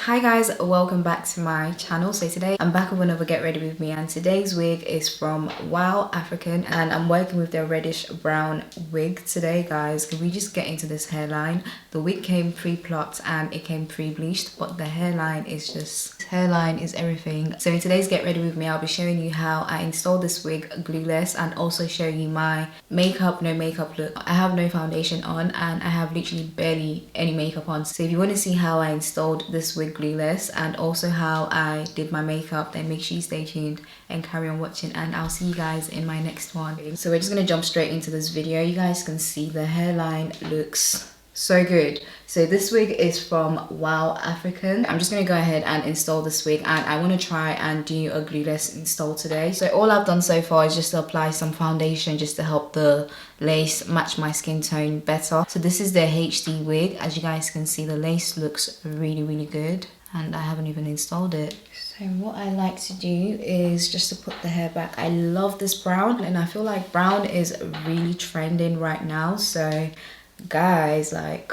Hi guys, welcome back to my channel. So today I'm back with another Get Ready With Me, and today's wig is from Wowafrican and I'm working with their reddish brown wig today. Guys, can we just get into this hairline? The wig came pre-plucked and it came pre-bleached, but the hairline is just, hairline is everything. So in today's Get Ready With Me, I'll be showing you how I installed this wig glueless and also showing you my makeup, no makeup look. I have no foundation on and I have literally barely any makeup on. So if you want to see how I installed this wig glueless and also how I did my makeup, then make sure you stay tuned and carry on watching, and I'll see you guys in my next one. So we're just gonna jump straight into this video. You guys can see the hairline looks so good. So this wig is from Wowafrican. I'm just gonna go ahead and install this wig, and I want to try and do a glueless install today. So all I've done so far is just to apply some foundation just to help the lace match my skin tone better. So this is their HD wig. As you guys can see, the lace looks really good and I haven't even installed it. So what I like to do is just to put the hair back. I love this brown and I feel like brown is really trending right now. So guys, like,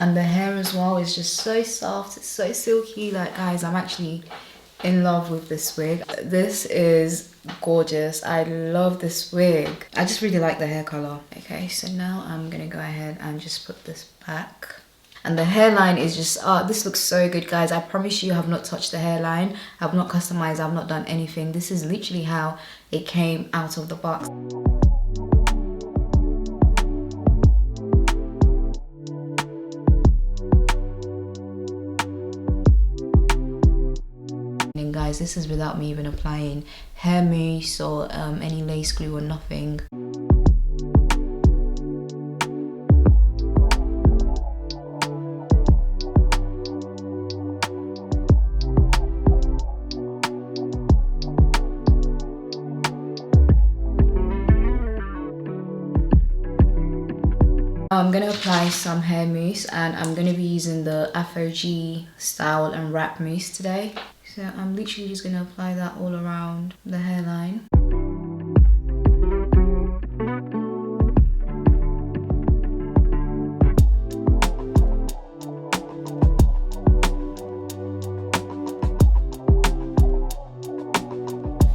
and the hair as well is just so soft, it's so silky. Like guys, I'm actually in love with this wig. This is gorgeous. I love this wig. I just really like the hair color. Okay, so now I'm gonna go ahead and just put this back. And the hairline is just, this looks so good, guys. I promise you I have not touched the hairline. I've not customized, I've not done anything. This is literally how it came out of the box. And guys, this is without me even applying hair mousse or any lace glue or nothing. I'm gonna apply some hair mousse and I'm gonna be using the 𝐔𝐬𝐿 style and wrap mousse today. So I'm literally just gonna apply that all around the hairline.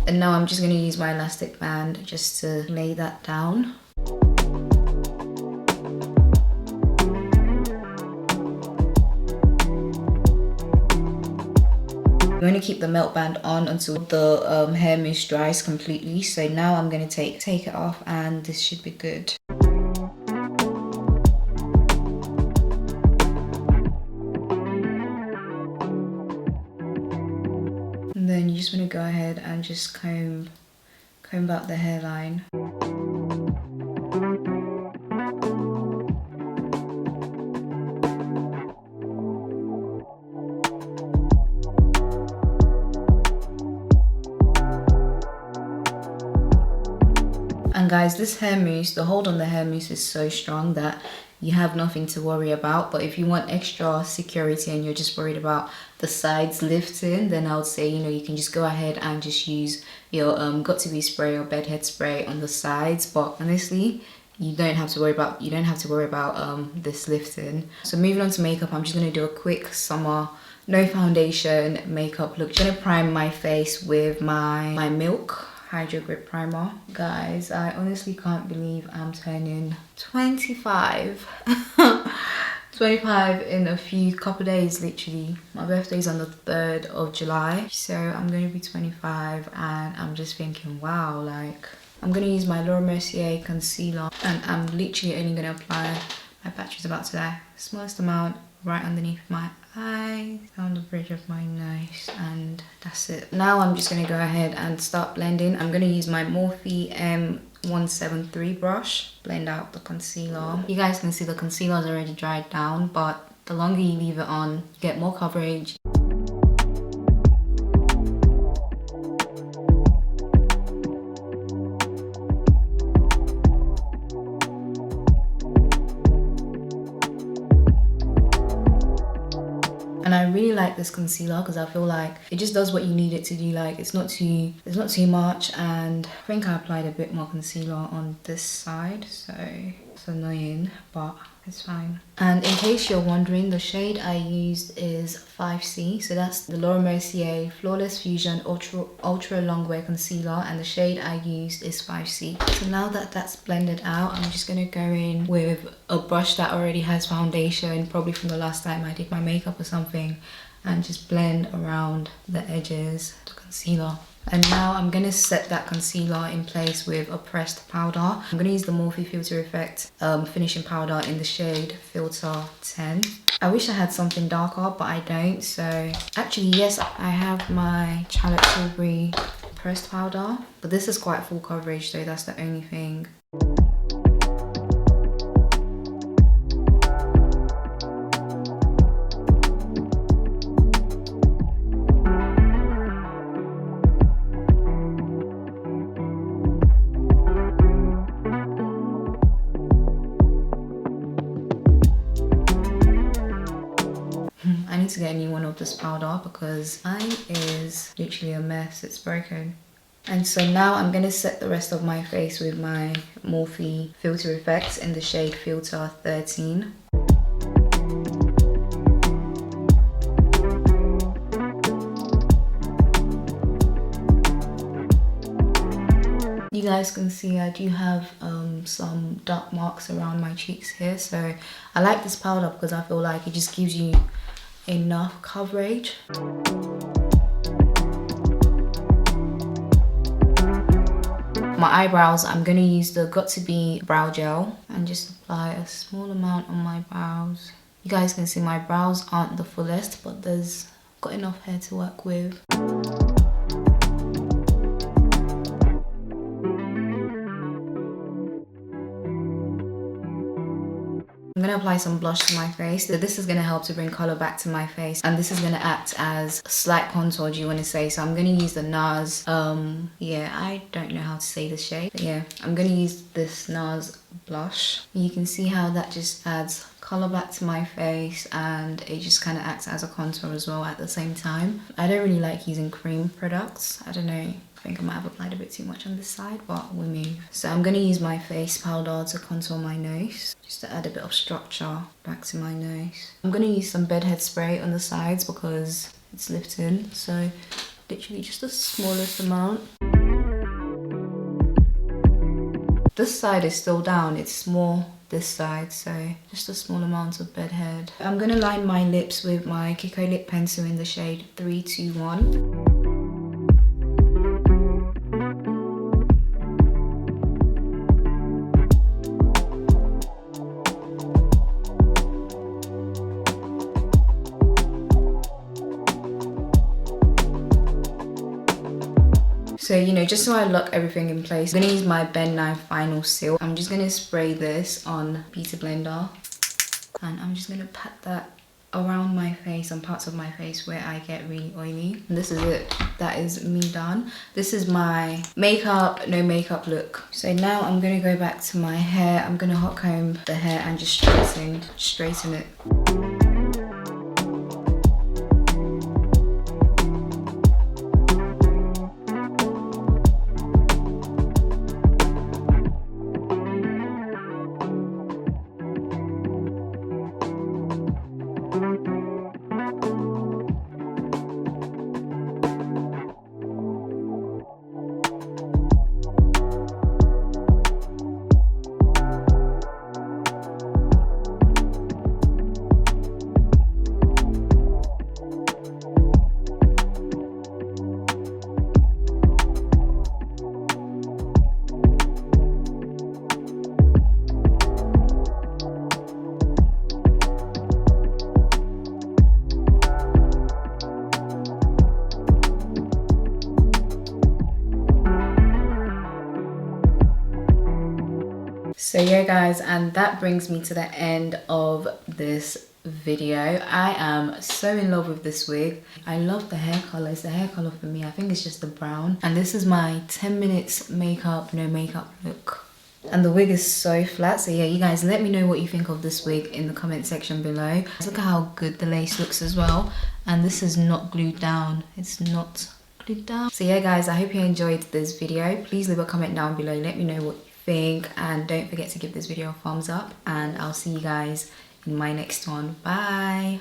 And now I'm just gonna use my elastic band just to lay that down. You want to keep the melt band on until the hair mousse dries completely. So now I'm going to take it off and this should be good. And then you just want to go ahead and just comb out the hairline. And guys, this hair mousse, the hold on the hair mousse is so strong that you have nothing to worry about. But if you want extra security and you're just worried about the sides lifting, then I would say, you know, you can just go ahead and just use your got2b spray or bedhead spray on the sides. But honestly, you don't have to worry about this lifting. So moving on to makeup, I'm just gonna do a quick summer no foundation makeup look. Just gonna prime my face with my Milk Hydro Grip Primer. Guys, I honestly can't believe I'm turning 25. 25 in a couple days, literally. My birthday's on the 3rd of July. So I'm gonna be 25 and I'm just thinking, wow, like, I'm gonna use my Laura Mercier concealer and I'm literally only gonna apply, my battery's about to die, smallest amount right underneath my eyes, down the bridge of my nose, and that's it. Now I'm just going to go ahead and start blending. I'm going to use my Morphe M173 brush, blend out the concealer. You guys can see the concealer's already dried down, but the longer you leave it on, you get more coverage. like this concealer because I feel like it just does what you need it to do. Like it's not too much, and I think I applied a bit more concealer on this side, so it's annoying, but it's fine. And in case you're wondering, the shade I used is 5C. So that's the Laura Mercier Flawless Fusion Ultra Longwear Concealer, and the shade I used is 5C. So now that that's blended out, I'm just gonna go in with a brush that already has foundation, probably from the last time I did my makeup or something, and just blend around the edges of the concealer. And now I'm going to set that concealer in place with a pressed powder. I'm going to use the Morphe Filter Effect finishing powder in the shade Filter 10. I wish I had something darker, but I don't. So actually, yes, I have my Charlotte Tilbury pressed powder, but this is quite full coverage, so that's the only thing. I need to get a new one of this powder because mine is literally a mess. It's broken. And so now I'm going to set the rest of my face with my Morphe Filter Effects in the shade Filter 13. You guys can see I do have some dark marks around my cheeks here, so I like this powder because I feel like it just gives you enough coverage. My eyebrows, I'm going to use the got2b brow gel and just apply a small amount on my brows. You guys can see my brows aren't the fullest, but there's got enough hair to work with. I'm going to apply some blush to my face. So this is going to help to bring colour back to my face, and this is going to act as slight contour, do you want to say. So I'm going to use the NARS, yeah, I don't know how to say this shade, but yeah, I'm going to use this NARS blush. You can see how that just adds colour back to my face, and it just kind of acts as a contour as well at the same time. I don't really like using cream products. I don't know, I think I might have applied a bit too much on this side, but we'll move. So I'm going to use my face powder to contour my nose, just to add a bit of structure back to my nose. I'm going to use some bedhead spray on the sides because it's lifting, so literally just the smallest amount. This side is still down, it's more this side, so just a small amount of bedhead. I'm going to line my lips with my Kiko lip pencil in the shade 321. So, you know, just so I lock everything in place, I'm going to use my Ben 9 Final Seal. I'm just going to spray this on Beauty Blender, and I'm just going to pat that around my face and parts of my face where I get really oily. And this is it. That is me done. This is my makeup, no makeup look. So now I'm going to go back to my hair. I'm going to hot comb the hair and just straighten it. So yeah guys, and that brings me to the end of this video. I am so in love with this wig. I love the hair color. It's the hair color for me. I think it's just the brown. And this is my 10 minutes makeup, no makeup look. And the wig is so flat. So yeah, you guys let me know what you think of this wig in the comment section below. Look at how good the lace looks as well. And this is not glued down. It's not glued down. So yeah guys, I hope you enjoyed this video. Please leave a comment down below. Let me know what you think. And don't forget to give this video a thumbs up. And I'll see you guys in my next one. Bye.